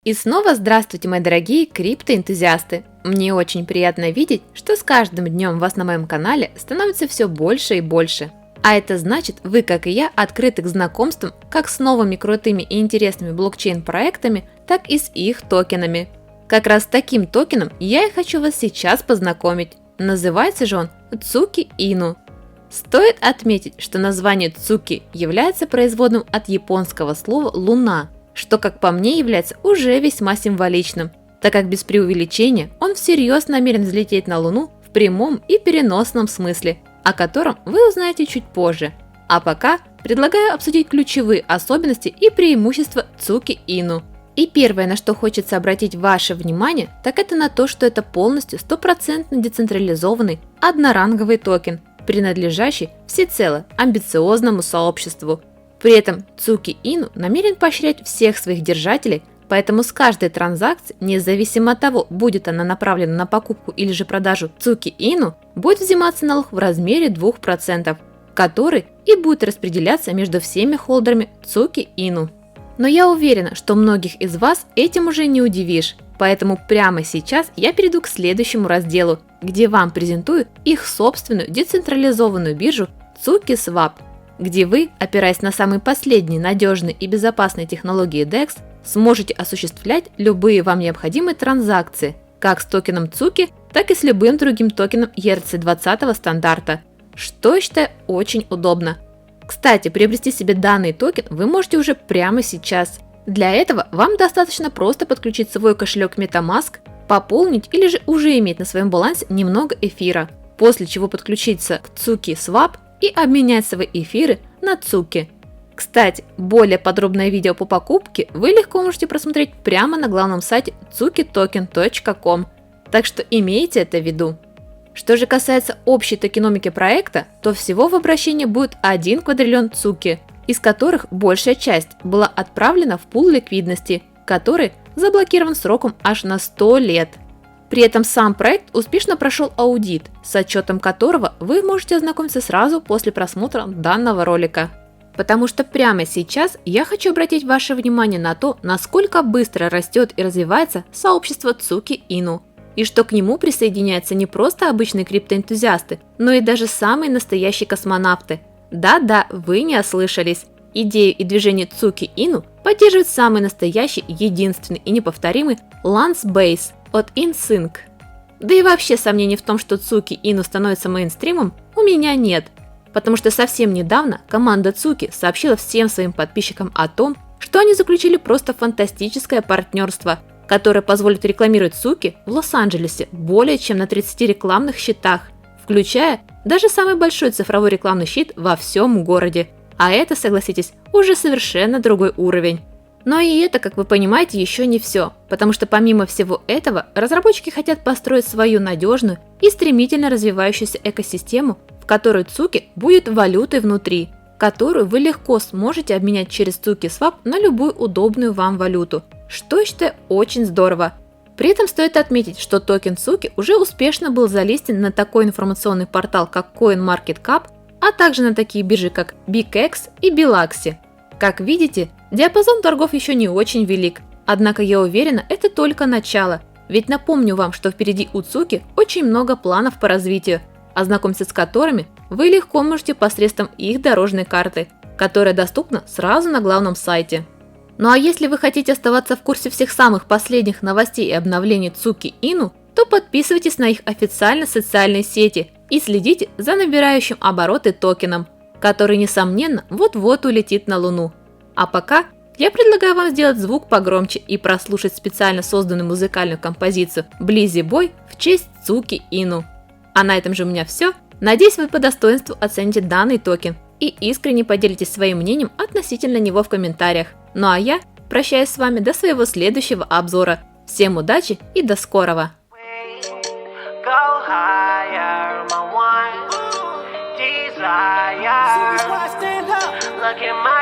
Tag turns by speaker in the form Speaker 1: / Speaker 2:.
Speaker 1: И снова здравствуйте, мои дорогие криптоэнтузиасты! Мне очень приятно видеть, что с каждым днем вас на моем канале становится все больше и больше. А это значит, вы, как и я, открыты к знакомствам как с новыми крутыми и интересными блокчейн-проектами, так и с их токенами. Как раз с таким токеном я и хочу вас сейчас познакомить. Называется же он Цуки Ину. Стоит отметить, что название Цуки является производным от японского слова «луна», что, как по мне, является уже весьма символичным, так как без преувеличения он всерьез намерен взлететь на Луну в прямом и переносном смысле, о котором вы узнаете чуть позже. А пока предлагаю обсудить ключевые особенности и преимущества Цуки Ину. И первое, на что хочется обратить ваше внимание, так это на то, что это полностью стопроцентно децентрализованный одноранговый токен, принадлежащий всецело амбициозному сообществу. При этом Цуки Ину намерен поощрять всех своих держателей, поэтому с каждой транзакции, независимо от того, будет она направлена на покупку или же продажу Цуки Ину, будет взиматься налог в размере 2%, который и будет распределяться между всеми холдерами Цуки Ину. Но я уверена, что многих из вас этим уже не удивишь, поэтому прямо сейчас я перейду к следующему разделу, где вам презентую их собственную децентрализованную биржу CukiSwap, где вы, опираясь на самые последние надежные и безопасные технологии DEX, сможете осуществлять любые вам необходимые транзакции, как с токеном Цуки, так и с любым другим токеном ERC-20 стандарта, что я считаю очень удобно. Кстати, приобрести себе данный токен вы можете уже прямо сейчас. Для этого вам достаточно просто подключить свой кошелек MetaMask, пополнить или же уже иметь на своем балансе немного эфира, после чего подключиться к CukiSwap и обменять свои эфиры на Цуки. Кстати, более подробное видео по покупке вы легко можете просмотреть прямо на главном сайте cukitoken.com, так что имейте это в виду. Что же касается общей токеномики проекта, то всего в обращении будет 1 квадриллион Цуки, из которых большая часть была отправлена в пул ликвидности, который заблокирован сроком аж на 100 лет. При этом сам проект успешно прошел аудит, с отчетом которого вы можете ознакомиться сразу после просмотра данного ролика. Потому что прямо сейчас я хочу обратить ваше внимание на то, насколько быстро растет и развивается сообщество Цуки Ину, и что к нему присоединяются не просто обычные криптоэнтузиасты, но и даже самые настоящие космонавты. Да-да, вы не ослышались. Идею и движение Цуки Ину поддерживает самый настоящий, единственный и неповторимый Lance Base от InSync. Да и вообще сомнений в том, что Цуки Ину становится мейнстримом, у меня нет, потому что совсем недавно команда Цуки сообщила всем своим подписчикам о том, что они заключили просто фантастическое партнерство, которое позволит рекламировать Цуки в Лос-Анджелесе более чем на 30 рекламных щитах, включая даже самый большой цифровой рекламный щит во всем городе. А это, согласитесь, уже совершенно другой уровень. Но и это, как вы понимаете, еще не все, потому что помимо всего этого, разработчики хотят построить свою надежную и стремительно развивающуюся экосистему, в которой Цуки будет валютой внутри, которую вы легко сможете обменять через CukiSwap на любую удобную вам валюту, что я считаю очень здорово. При этом стоит отметить, что токен Цуки уже успешно был залистен на такой информационный портал, как CoinMarketCap, а также на такие биржи, как BigX и Bilaxy. Как видите, диапазон торгов еще не очень велик, однако я уверена, это только начало, ведь напомню вам, что впереди у Цуки очень много планов по развитию, ознакомиться с которыми вы легко можете посредством их дорожной карты, которая доступна сразу на главном сайте. Ну а если вы хотите оставаться в курсе всех самых последних новостей и обновлений Цуки Ину, то подписывайтесь на их официальные социальные сети и следите за набирающим обороты токеном, который, несомненно, вот-вот улетит на Луну. А пока я предлагаю вам сделать звук погромче и прослушать специально созданную музыкальную композицию Blizzy Boy в честь Цуки Ину. А на этом же у меня все. Надеюсь, вы по достоинству оцените данный токен и искренне поделитесь своим мнением относительно него в комментариях. Ну а я прощаюсь с вами до своего следующего обзора. Всем удачи и до скорого! Look at my